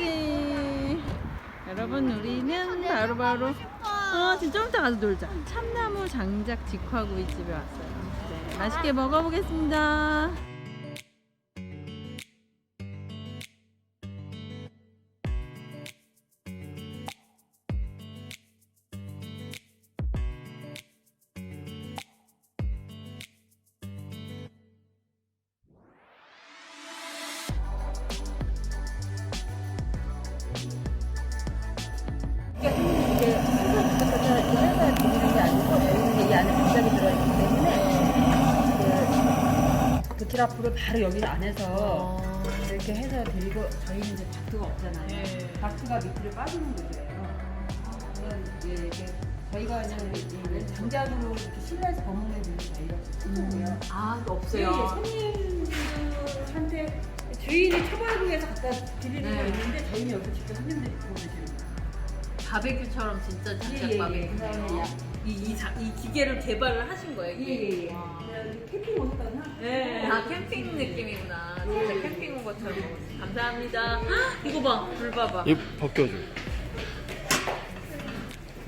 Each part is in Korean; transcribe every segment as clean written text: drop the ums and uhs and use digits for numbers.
목적지. 여러분, 우리는 바로 진짜 좀 이따 가서 놀자. 참나무 장작 직화구이 집에 왔어요. 네, 맛있게 먹어보겠습니다. 이게 해서 드리는 게 아니고 여기는 이 안에 장작이 들어있기 때문에 그 부티라프를 바로 여기 안에서 이렇게 해서 드리고 저희는 이제 닥트가 없잖아요. 닥트가 밑으로 빠지는 거예요. 이게 저희가 그냥 장작으로 이렇게 실내에서 버무는 데는 저희가 없고요. 아, 없어요. 손님들한테 주인이 초벌구에서 갖다 드리는 거 있는데 저희는 여기서 직접 손님들이 보내주는 거예요. 바베큐처럼 진짜 장작 예, 바베큐. 이 기계를 개발을 하신 거예요? 이게? 예예예. 와. 캠핑 오셨다고요? 네. 아, 캠핑 느낌이구나. 진짜 캠핑 온 것처럼 먹었어요. 감사합니다. 헉, 이거 봐, 불 봐봐. 이거 벗겨줘.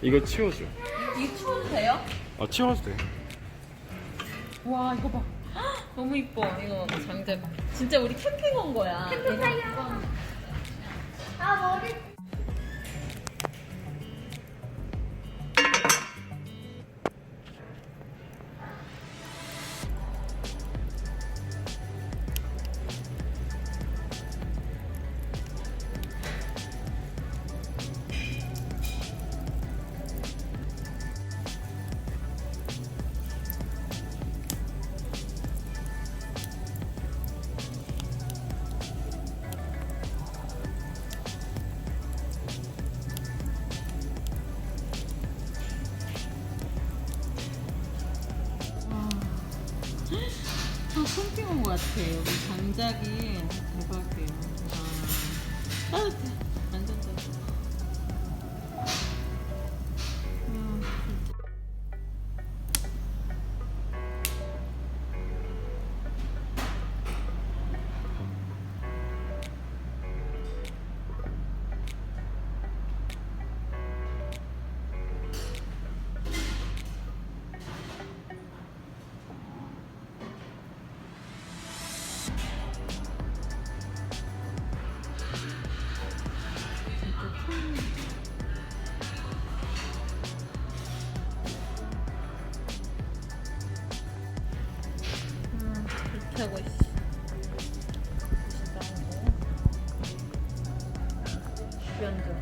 이거 치워줘. 이거 추워도 돼요? 아, 치워도 돼. 와, 이거 봐. 헉, 너무 이뻐. 이거 봐봐, 장작. 진짜 우리 캠핑 온 거야. 캠핑 가요. 아, 머리. 캠핑 온 것 같아. 여기 장작이 대박이에요. 따뜻해. 완전 따뜻해. 이렇게 하고 있어. 주변도.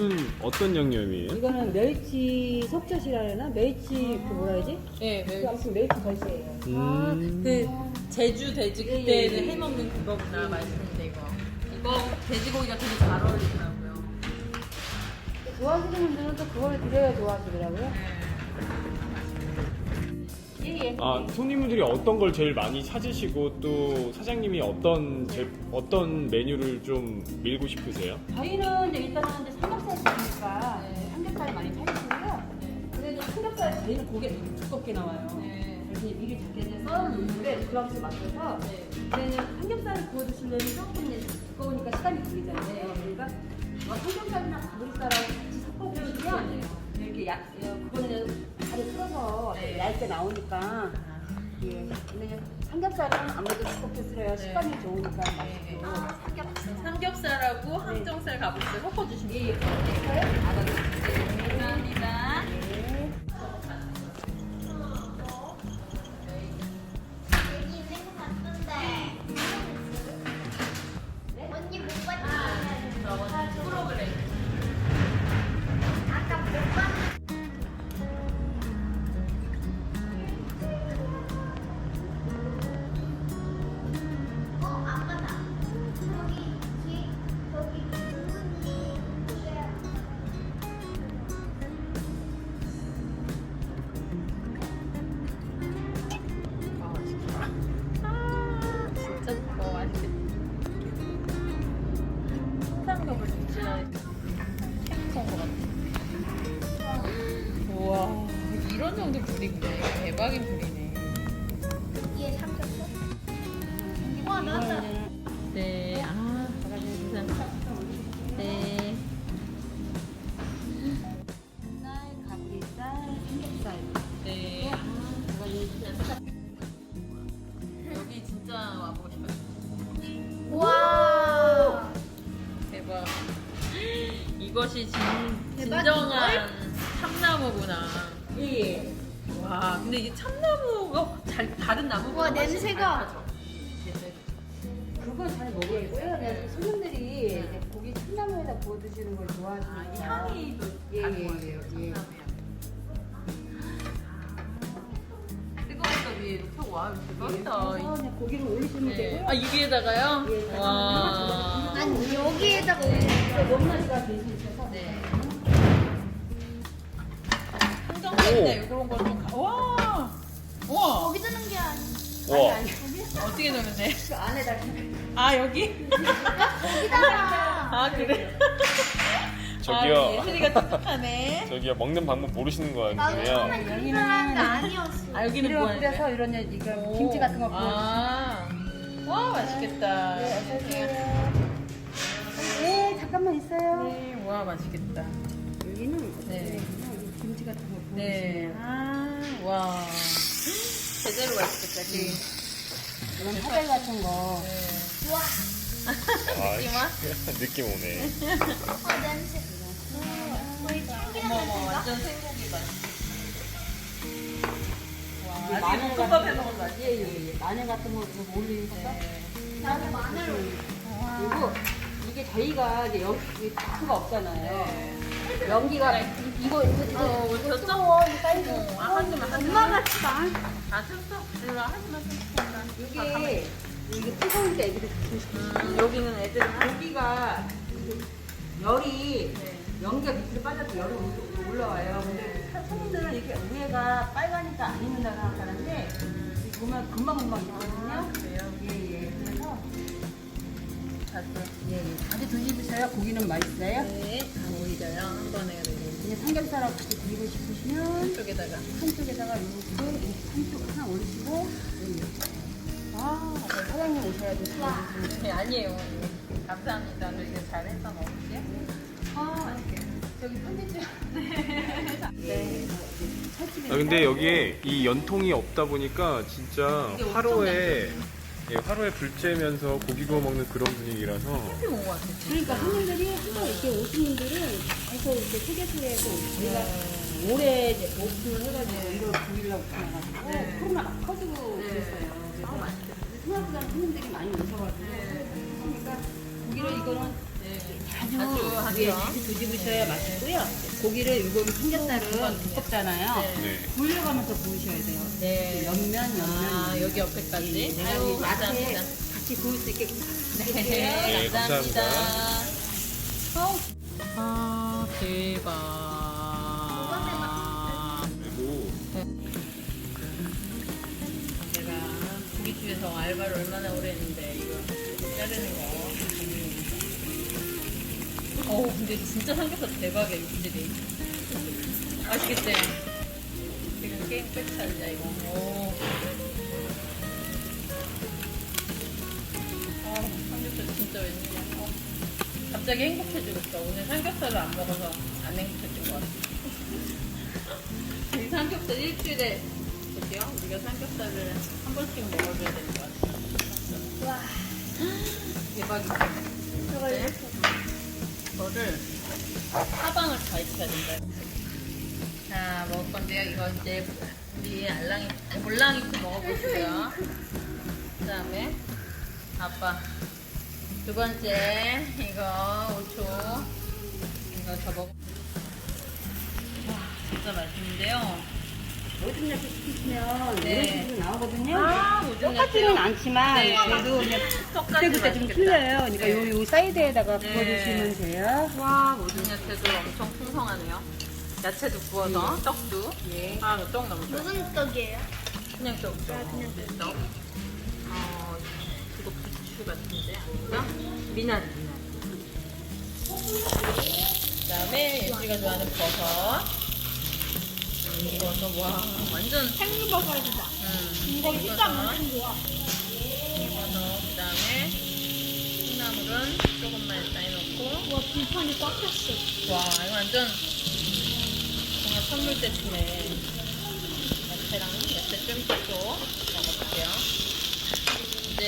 이거는 어떤 양념이에요? 이거는 멸치 속젓이라나 멸치 그 뭐라 해야지? 네, 그 아무튼 멸치 젓이에요. 아, 그 제주 돼지 그때는 예. 해먹는 그거구나. 맛있는데 이거 돼지고기가 되게 잘 어울리더라고요. 좋아하시는 분들은 또 그걸 드려야 좋아하시더라고요. 예예. 아, 손님들이 어떤 걸 제일 많이 찾으시고 또 사장님이 어떤 메뉴를 좀 밀고 싶으세요? 저희는 이제 일단은 이제 삼겹살 집이니까 삼겹살 많이 찾으시고요. 그래도 삼겹살 저희는 고기가 되게 두껍게 나와요. 그래서 미리 자켓에서 물에 그렇게 맞춰서 이제는 삼겹살을 구워 드시려면 조금 이제 두꺼우니까 시간이 걸리잖아요. 그러니까 삼겹살이나 가브리살하고 같이 섞어 드시면 이렇게 그거는 다리 풀어서 얇게 나오니까. 예. 근데 삼겹살은 아무래도 두껍게 쓸어야 식감이 좋으니까 맛있고. 삼겹살하고 항정살 가브리살 섞어주시면 예, 예. 감사합니다. 여기 있는 거 같던데. 언니 불이구나. 이거 대박인 불이네. 얘 삼겹살. 와 나왔다. 네. 아, 진짜. 네. 쌀, 가브리살, 삼겹살. 네. 이거는 여기 진짜 와보고 싶어요. 와. 대박. 이것이 대박인 진정한 참나무구나. 예. 와, 근데 이게 참나무가 다른 나무보다 와, 훨씬 냄새가. 잘 타죠. 그거 잘 모르겠고요. 그냥 손님들이 이제 고기 참나무에다 구워 드시는 걸 아, 좋아하시니까. 이 향이 또 예, 다른 예, 것 같아요. 예, 예. 참나무 향. 뜨거우니까 위에 이렇게 와, 대박이다. 그래서 그냥 고기를 올리시면 네. 되고요. 아, 이 위에다가요? 예, 와. 아니 여기에다가 올려. 높낮이가 될 수 있어서. 네. 한정판이나 이런 걸좀 와! 와! 거기 드는 게 아니. 와. 어떻게 넣으면 돼? 그 안에다 아, 여기? 거기다가. 아, 그래? 저기요. 아, 예슬이가 똑똑하네. 저기요 먹는 방법 모르시는 거 나도 같은데요. 처음엔 그런 줄 알았는데 아니었어. 아, 여기는 기름 뭐 하는 뿌려서 거야? 이런 이거 김치 같은 거 부어. 아, 와, 맛있겠다. 네, 잠깐만 있어요. 네, 와, 맛있겠다. 여기는 네. 김치 같은 거 부어. 네. 아, 와. 제대로 맛있겠다, 지금. 이런 화살 같은 거. 네. 와. 아, 느낌아? 느낌 오네. 냄새. 거의 참기름 어머, 냄새인가? 완전 생고기 맛. 이제 와, 마늘 아직 같은 볶음밥 거. 해먹은 거 아니야? 예. 마늘 같은 거 좀 올리니까. 네. 나는 마늘. 그리고 이게 저희가 이제 여기 다크가 없잖아요. 네. 연기가 이거 졌어? 뜨거워. 이거 빨리 아, 하지마, 하지마. 엄마가 안. 아, 쳤어? 일로 와, 하지마, 쳤어. 이게 뜨거울 때 애들이 여기는 애들은 고기가 열이 네. 연기가 밑으로 빠져서 열이 올라와요. 근데 손님들은 이렇게 위에가 빨가니까 안 익는다 생각하는데 보면 금방금방 익거든요. 그래요? 예. 그래서 잤어. 예. 자주 드셔야 고기는 맛있어요. 네. 안 오이져요. 한 번에 그래도. 그냥 삼겹살하고 같이 드리고 싶으시면 한쪽에다가. 한쪽에다가 이렇게 한쪽 하나 올리시고 아, 사장님 오셔야 돼. 네, 아니에요. 감사합니다. 저 이거 잘했어, 먹을게요. 아, 맛있게. 저기 편집점. 네. 아, 근데 여기에 이 연통이 없다 보니까 진짜 이게 엄청 화로에 화로에 불 쬐면서 고기 구워 먹는 그런 분위기라서 캠핑 온것 같아. 그러니까 손님들이 한번 이렇게 오신 분들은 계속 이렇게 휴게소에서 저희가 올해 이제 오픈을 해가지고 이걸 보이려고 해가지고 네. 코로나 막 커지고 네. 그랬어요. 아, 맛있겠다. 생각보다 손님들이 많이 오셔가지고 그러니까 고기를 이거는 네. 자주 하죠. 드셔보셔야 맛있고요. 고기를 이거 삼겹살은 두껍잖아요. 네. 네. 굴려가면서 구우셔야 돼요. 네. 옆면. 아, 여기 옆에까지. 내가 아유, 이 야채 감사합니다. 같이 구울 수 있게 네, 네, 감사합니다. 감사합니다. 아, 대박. 그리고 제가 고깃집에서 알바를 얼마나 오래 했는데 이거 자르는 거. 근데 진짜 삼겹살 대박이야, 육질이. 맛있겠지? 지금 게임 백 살자, 이거. 오. 삼겹살 진짜 웬일이야. 갑자기 행복해지겠어. 오늘 삼겹살을 안 먹어서 안 행복해진 것 같아. 이 삼겹살 일주일에 저기요? 우리가 삼겹살을 한 번씩 먹어줘야 되는 것 같아. 와. 대박이다. 저걸 네? 이렇게. 이거를 사방을 다 익혀야 된다. 자, 먹을 건데요. 이거 이제 우리 몰랑이도 먹어보시고요. 그 다음에 아빠 두 번째 이거 5초 이거 더 먹어. 와, 진짜 맛있는데요. 모든 야채 시키시면 네. 이런 식으로 나오거든요. 아, 모든 똑같지는 야채요? 않지만 네. 그래도 그냥 똑같이 그때그때 좀 맛있겠다. 틀려요. 그러니까 네. 요 사이드에다가 네. 구워주시면 돼요. 와, 모든 야채도 엄청 풍성하네요. 야채도 구워서 떡도. 예. 아, 떡 너무 좋아. 무슨 떡이에요? 그냥 떡. 그냥 떡. 이거 부추 같은데 아닌가? 미나리. 그 다음에 예슬이가 좋아하는 버섯. 이거서 와 완전 생버섯이다. 이거 진짜 엄청 좋아. 이거서 그다음에 콩나물은 조금만 일단 해놓고 와, 불판이 꽉 찼어. 와 이거 완전 정말 선물 세트네. 야채랑 야채 좀 찍고 먹어볼게요. 이제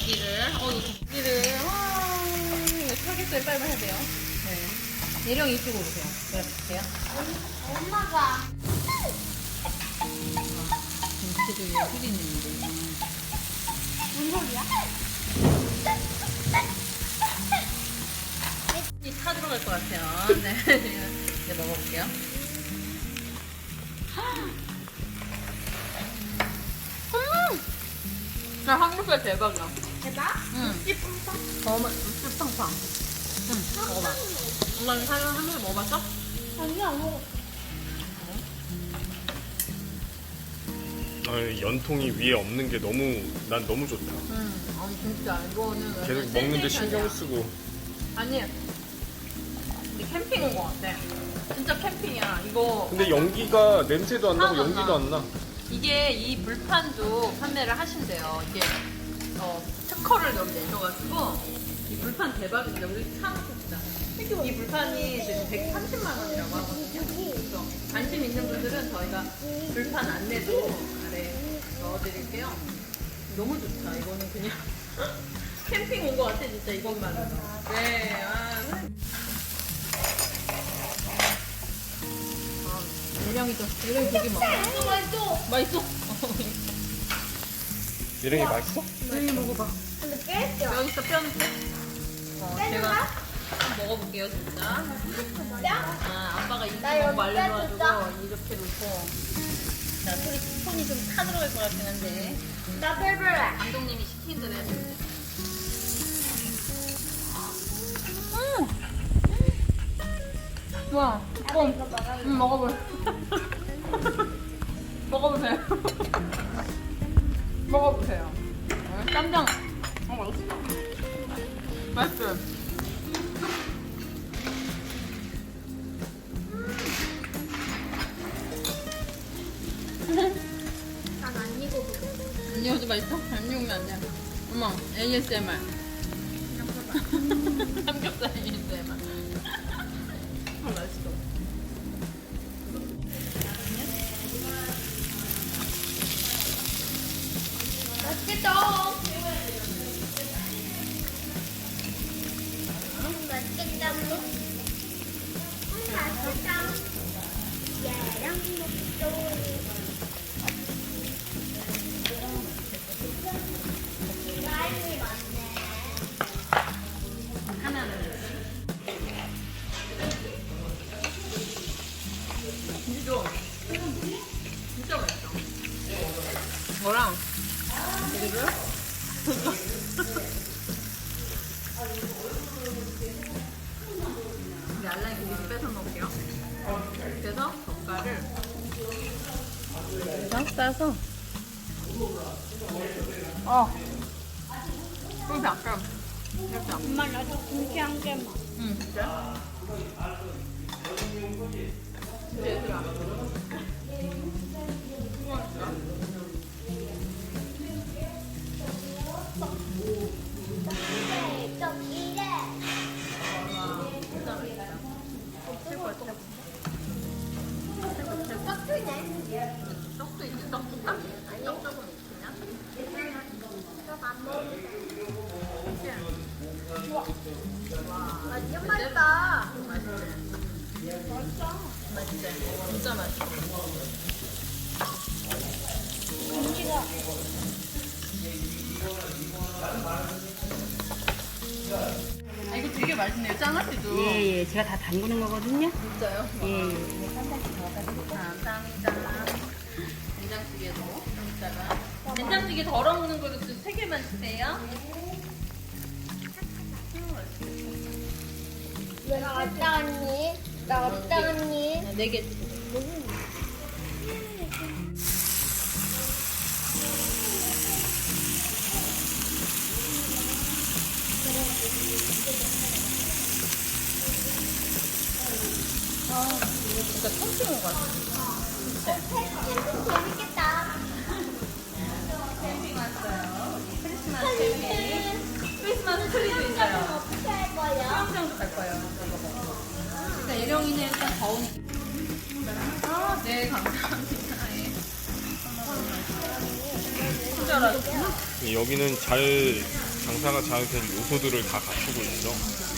고기를 고기를 이거 타겠어요. 빨리 해야 돼요. 네. 예령 이쪽으로 오세요. 내려볼게요. 엄마가. 김치도 위에 뿌리는데. 뭔 소리야? 타 들어갈 것 같아요. 네. 이제 먹어볼게요. 나 삼겹살 대박이야. 대박? 응. 찌뽕뽕? 육즙 팡팡. 응, 먹어봐. 엄마는 사람 삼겹살 먹어봤어? 아니, 안 먹어. 연통이 위에 없는 게 난 너무 좋다. 응. 진짜 이거는 계속 먹는데 신경 쓰고. 아니. 근데 캠핑 온 것 같아. 진짜 캠핑이야. 이거 근데 연기가 냄새도 안 나고 하나도 안 연기도 나. 안 나. 이게 이 불판도 판매를 하신대요. 이게 특허를 여기 내셔가지고 이 불판 대박인데 우리 사놓고 진짜. 이 불판이 지금 130만 원이라고 하거든요. 그래서 관심 있는 분들은 저희가 불판 안내도 아래 넣어드릴게요. 너무 좋다. 이거는 그냥 캠핑 온 것 같아 진짜 이것만으로. 네. 예령이 고기 먹어. 맛있어. 맛있어? 예령이 맛있어? 예령이 먹어봐. 근데 깼어. 여기 있어 뼈는 빼. 제가 한번 먹어볼게요 진짜. 아빠가 이렇게 나 먹고 여기 말려가지고 빼줄까? 이렇게 놓고. 자 손이 좀 타 들어갈 것 같긴 한데 나 배불러. 감독님이 시킨 대로 해야 되는데. 와, 이거 먹어. 먹어보세요. 먹어보세요. 먹어보세요. 쌈장. 맛있어. 맛있어요. 난안 익어도. 안 익어도 맛있어? 안 익으면 안 돼. 어머, ASMR. 삼겹살 ASMR. 맛있어. 맛있겠다. 맛있겠다. 맛있다. 얘랑 먹도. 라임이 많네. 하나는. 진짜 진짜 맛있어. 뭐랑 이거를 이제 알라인 고기 뺏어 놓을게요. 그래서 젓갈을 이렇게 싸서 그렇게 아까 이렇게 엄마 나도 김치 한 개만. 응 진짜? 얘들아 좀 이래. 진짜 맛있다. 최고야 최고. 최고 최고. 빡치네. 떡도 있지 떡 줄까? 아니 떡 조금 있으냐? 너안 먹을래. 와 완전 맛있다. 맛있지? 맛있어. 맛있지? 진짜 맛있어. 김치가. 아 이거 되게 맛있네요 짱아씨도. 예, 제가 다 담그는 거거든요. 진짜요? 예. 감사합니다. 된장찌개도 좀 이따가. 된장찌개 덜어 먹는 거도 3개만 주세요. 나 왔다 언니. 나 왔다 언니. 4개 주세요. 진짜 통증 먹어요. 캠핑 재밌겠다. 캠핑 왔어요. 크리스마스 캠핑. 캠핑. 크리스마스 트리도 있어요. 어떻게 할 거예요? 수영장도 갈 거예요. 일단 예령이는 일단 더우니까. 아, 네, 감사합니다. 예. 친절하죠? 여기는 장사가 잘 된 요소들을 다 갖추고 있어.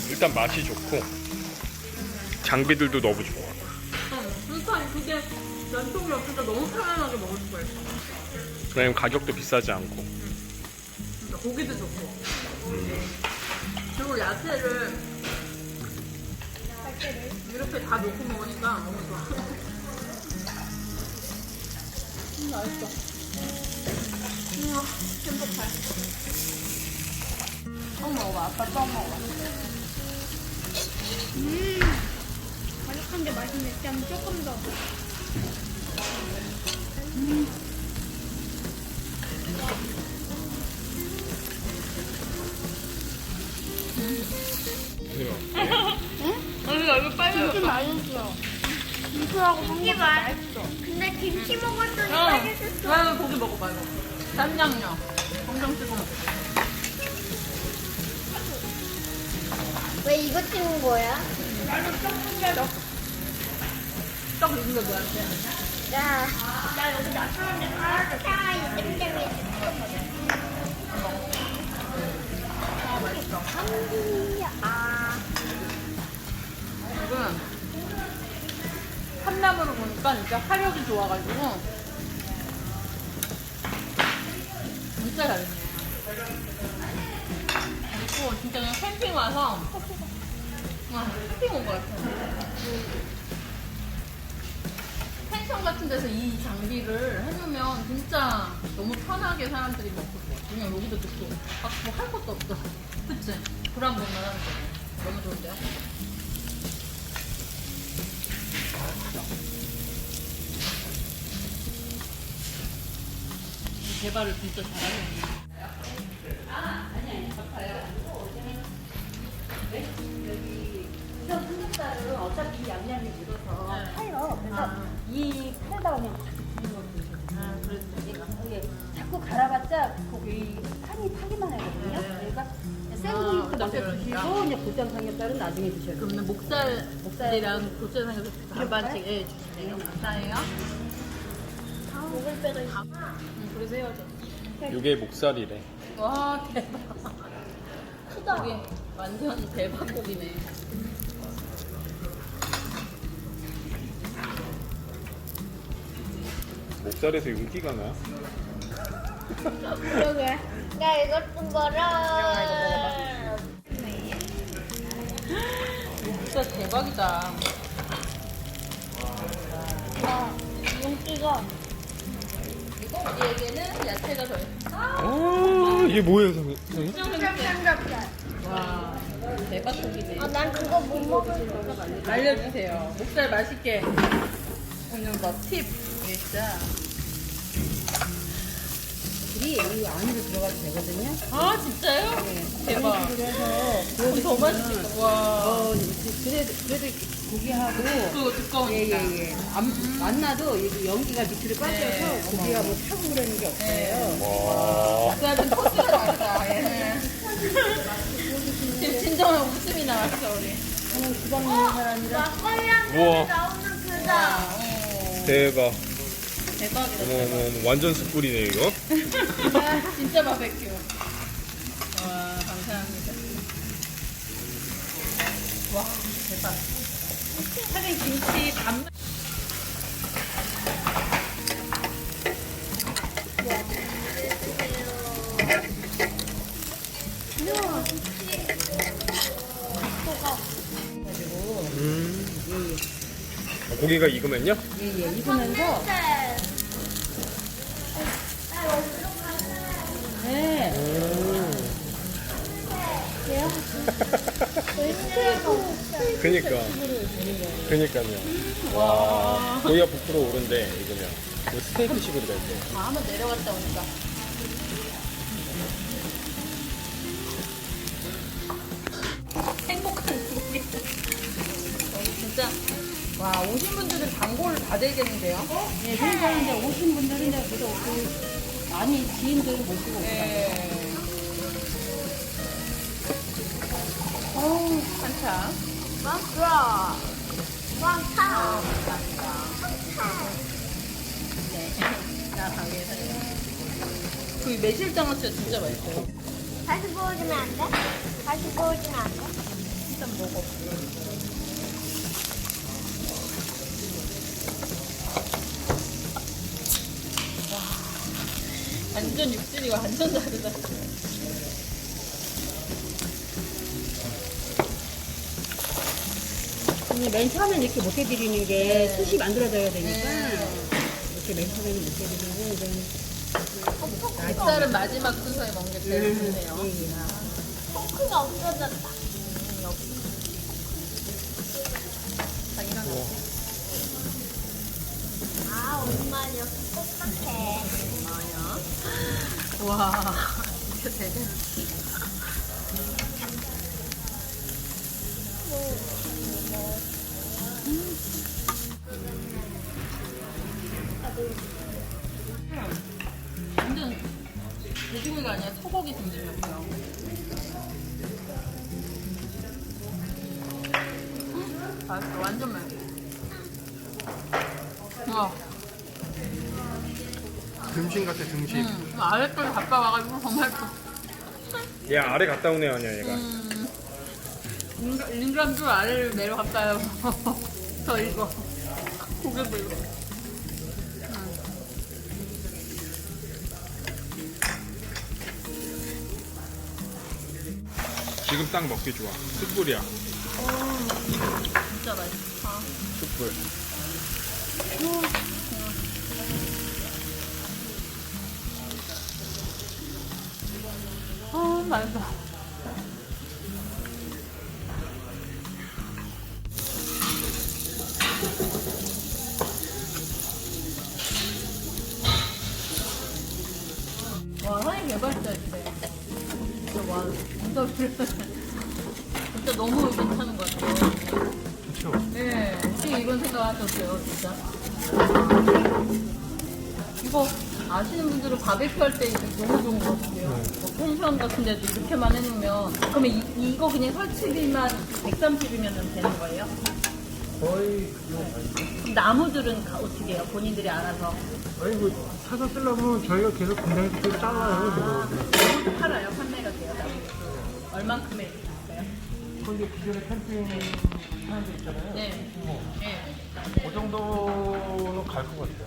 일단 맛이 좋고 장비들도 너무 좋아. 불판 그게 연통이 없어서 너무 편안하게 먹을 수가 있어. 그다음에 가격도 비싸지 않고. 그러니까 고기도 좋고. 그리고 야채를 이렇게 다 넣고 먹으니까 너무 좋아. 맛있어. 우와, 행복해. 처음 먹어봐. 아빠 처음 먹어봐. 바삭한데 맛있네. 그냥 조금 더. 언니가 이거 빨리 김치 맛있어. 김치하고 고기 맛있어. 근데 김치 먹었더니 맛있었어. 아, 고기 먹어봐, 이거. 쌈장면. 엄청 찍어 먹어. 왜 이거 찍는 거야? 떡 익은 게 뭐한테? 나 여기 나타났는데 하나도 차이 땡땡이 아, 맛있어. 이건 한남으로 보니까 진짜 화력이 좋아가지고 진짜 잘했네. 그리고 진짜 그냥 캠핑 와서 캠핑 온 것 같아. 펜션 같은 데서 이 장비를 해놓으면 진짜 너무 편하게 사람들이 먹고 돼. 그냥 여기도 듣고 뭐 할 것도 없어. 그치? 불안불만 하는 거. 너무 좋은데요? 개발을 진짜 잘하네. 우선 삼겹살은 어차피 양념이 묻어서 네. 타요. 그래서 아. 이 팔다가 그냥 탁 부는 거예요. 이게 자꾸 갈아봤자 거기 판이 타기만 하거든요. 네. 그러니까 아, 생고기부터 먼저 그러니까. 드시고 이제 고장 삼겹살은 나중에 드셔야 돼요. 그러면 목살이랑 고추장에서 반반씩 주시네요. 감사해요. 먹을 때도 있어. 그러세요. 이게 목살이래. 와, 대박. 크다. 이게 완전 대박 고기네. 목살에서 윤기가 나. 그러게. 나 이것 좀 봐라. 진짜 대박이다. 용기가. 우리에게는 야채가 더 있어. 이게 뭐예요, 선생님? 삼겹살. 와, 대박 고기네. 아, 난 그거 못 먹을 거. 알려주세요. 목살 맛있게 먹는 법, 팁. 이게 진짜. 이 안으로 들어가도 되거든요. 아, 진짜요? 네. 대박. 그래서 고기 더 맛있겠다. 와. 그래도 고기하고 그거 두꺼우니까. 예예예. 안 나도 이게 연기가 밑으로 빠져서 네. 고기가 뭐 타고 그러는 게 없어요. 와. 목살은 코스가 다르다. 예. 지금 진정한 웃음이 나왔어, 우리. 저는 주방 있는 사람이라 막걸리랑 우와. 나오는 그다. 와, 대박. 대박이다. 어머, 완전 숯불이네, 이거. 진짜 바베큐. 와, 감사합니다. 와, 대박. 사진 김치 반. 고기가 익으면요? 예예 익으면서 네. 그니까요. 와. 고기가 부풀어 오른데, 익으면. 이거 스테이크식으로 될 때. 아, 한번 내려갔다 오니까. 행복한 고기. 진짜 와, 오신 분들은 단골 다 되겠는데요? 네, 그러니까 이제 오신 분들은 이제 그래도 그 많이 지인들 모시고 네. 어우, 한참. 먹어. 왕타. 네. 나 가게에서. 그 매실장아찌가 진짜 맛있어요. 다시 구워주면 안 돼? 다시 구워주면 안 돼? 일단 먹어. 와, 완전 육질이가 완전 다르다. 근데 맨 처음엔 이렇게 못 해드리는 게 숯이 만들어져야 되니까 이렇게 맨 처음에는 못 해드리고 이제 쌀은 마지막 순서에 먹는 게 제일 좋네요. 포크가 없어졌다. 아, 엄마 여기 똑같아. 와, 진짜 대단. 완전 돼지고기가 아니라 소고기 등심이었어요. 맛있어, 완전 맛있어. 와, 등심 같아 등심. 아랫돌 갔다 와가지고 정말 얘 아래 갔다 오네 아니야 얘가. 링그람주 아래를 내려갔다요. 저 이거 고개 들고. 지금 딱 먹기 좋아. 숯불이야. 진짜 맛있어. 숯불. 맛있어. 와, 사장님 개발자 진짜. 진짜 와, 진짜 너무 괜찮은 것 같아요. 그렇죠. 네, 어떻게 이런 생각하셨어요, 진짜? 이거 아시는 분들은 바베큐 할 때 이거 너무 좋은 것 같아요. 뭐 펜션 같은 데도 이렇게만 해놓으면 그러면 이거 그냥 설치비만 130이면 되는 거예요? 거의 그럼 나무들은 어떻게 해요? 본인들이 알아서 아니 뭐 사서 쓰려면 저희가 계속 공장에서 또 잘라요 지금. 나무도 팔아요? 판매가 돼요? 나무도 얼만큼에 있어요? 근데 기존에 캠핑 하는 데 있잖아요. 네. 네. 그 정도는 갈 것 같아요.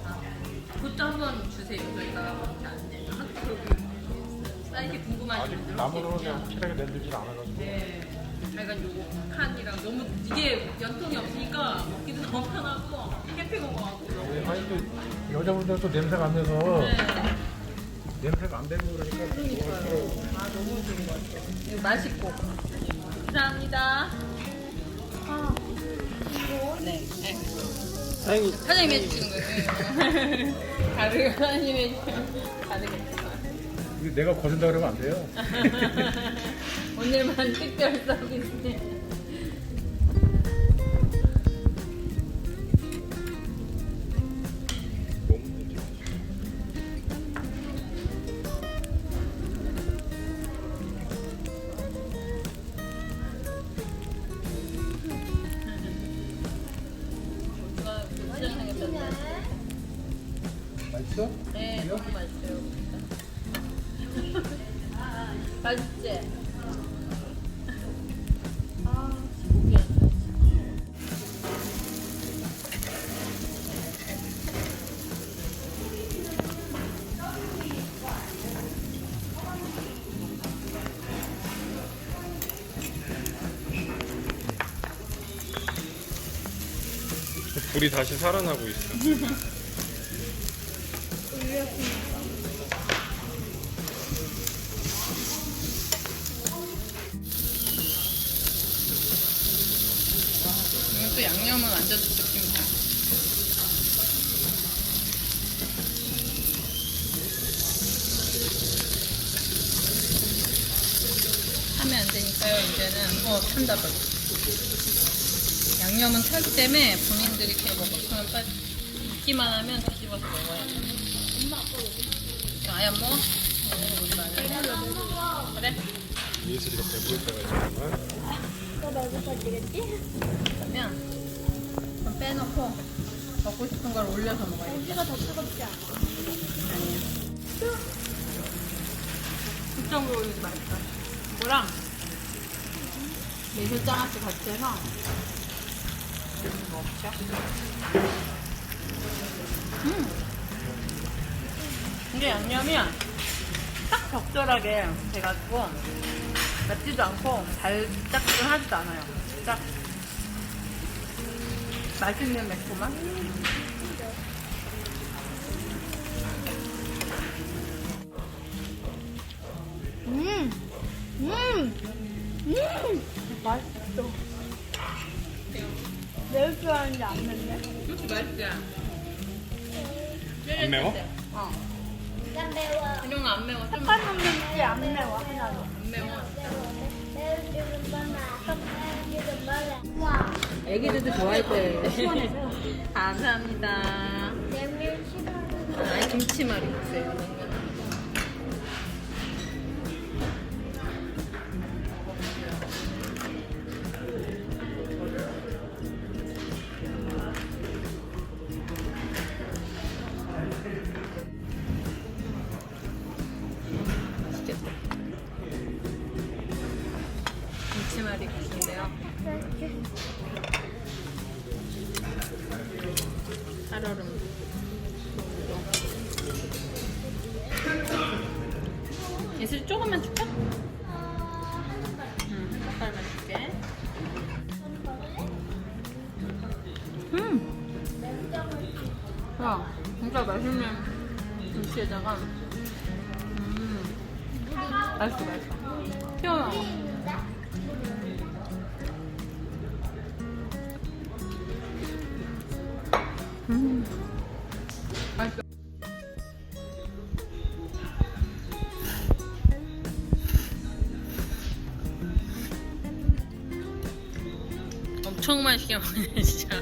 그것도 한번 주세요. 저희가 안내. 사이즈 궁금하신 아직 분들 나무로는 혹시 그냥 확실하게 만들질 않아가지고. 네. 약간 요거 칸이랑 너무 이게 연통이 없으니까 먹기도 너무 편하고 캠핑 온 거 같고 너무. 아니 또 여자분들 또 냄새가 안 나서 네. 냄새가 안 되고 그러니까 그러니까요. 아 너무 좋은 것 같아요. 이거 맛있고. 감사합니다. 아. 네. 네. 사장님 사장님이 해주시는 거예요. 다르게 사장님이 해주시면 다르겠죠. 이거 내가 거둔다 그러면 안 돼요. 오늘만 특별 서비스. 맛있어? 네, 너무 맛있어요. 맛있지? 아, 고기 안 돼. 불이 다시 살아나고 있어. 이것도 양념은 완전 좋습니다. 하면 안 되니까요. 이제는 탄다 벌써. 양념은 타기 때문에 본인들이 이렇게 먹었으면 빨리 익기만 하면 뒤집어서 먹어야 돼. 아예 안 먹어? 그래? 예슬이가 배부를 때가 있지만 너 먹을 되겠지? 그러면 좀 빼놓고 먹고 싶은 걸 올려서 먹어야겠다. 고기가 더 뜨겁지 않아? 아니야. 국정으로 올리지 말까. 이거랑 매실장아찌 같이 해서 먹자. 이게 양념이 딱 적절하게 돼가지고 맵지도 않고 달짝지근하지도 않아요. 딱 맛있는 매콤함. 맛있어. 매울 줄 알았는데 안 맵네. 그렇지 맛있지? 안 매워? 어. 난 매워. 이런 거 안 매워. 좀 한 놈인지 안 매워 하나도. 안 매워. 와. 애기들도 좋아할 거예요. 시원해서. 감사합니다. 냉면 싫어. 아, 김치말이 있어요. 맛있겠다. 김치말이 국수인데요. 살얼음. 예슬 조금만 줄까? 응, 한 젓갈만 줄게. 야, 진짜 맛있는 김치에다가. 맛있어, 맛있어. 시원하고. 맛있어. 엄청 맛있게 먹네, 진짜.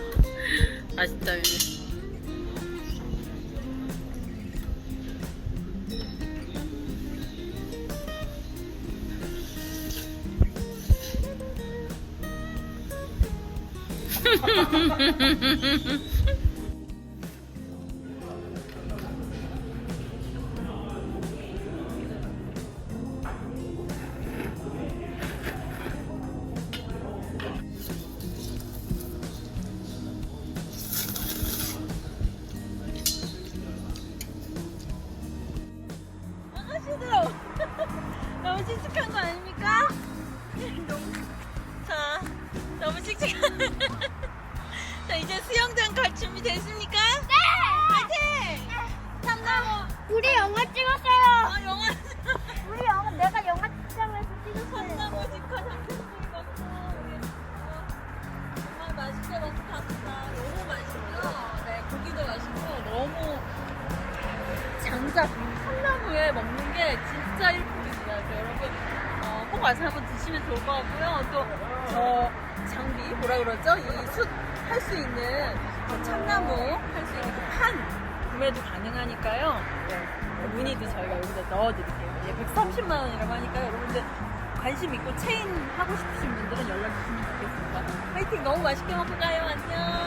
맛있다, 근데. 아가씨들 너무 칙칙한 거 아닙니까? 자, 너무 칙칙한. 자, 이제 수영장 갈 준비 됐습니까? 네! 화이팅! 참나무. 우리 영화 찍었어요. 아, 영화. 우리 영화 내가 영화 찍자면서 찍었어요. 참나무 직화 장편들이 먹고 우리 정말 맛있게 먹었습니다. 너무 맛있고요. 네, 고기도 맛있고 너무 장작 참나무에 먹는 게 진짜 일품입니다. 그래서 여러분 꼭 와서 한번 드시면 좋을 것 같고요. 또 저 장비 뭐라 그러죠? 이 숯 할 수 있는 저 참나무 할 수 있는 그 판 구매도 가능하니까요. 네, 문의도 저희가 여기다 넣어드릴게요. 예, 130만 원이라고 하니까 여러분들 관심 있고 체인 하고 싶으신 분들은 연락 주시면 좋겠습니다. 화이팅! 너무 맛있게 먹고 가요. 안녕.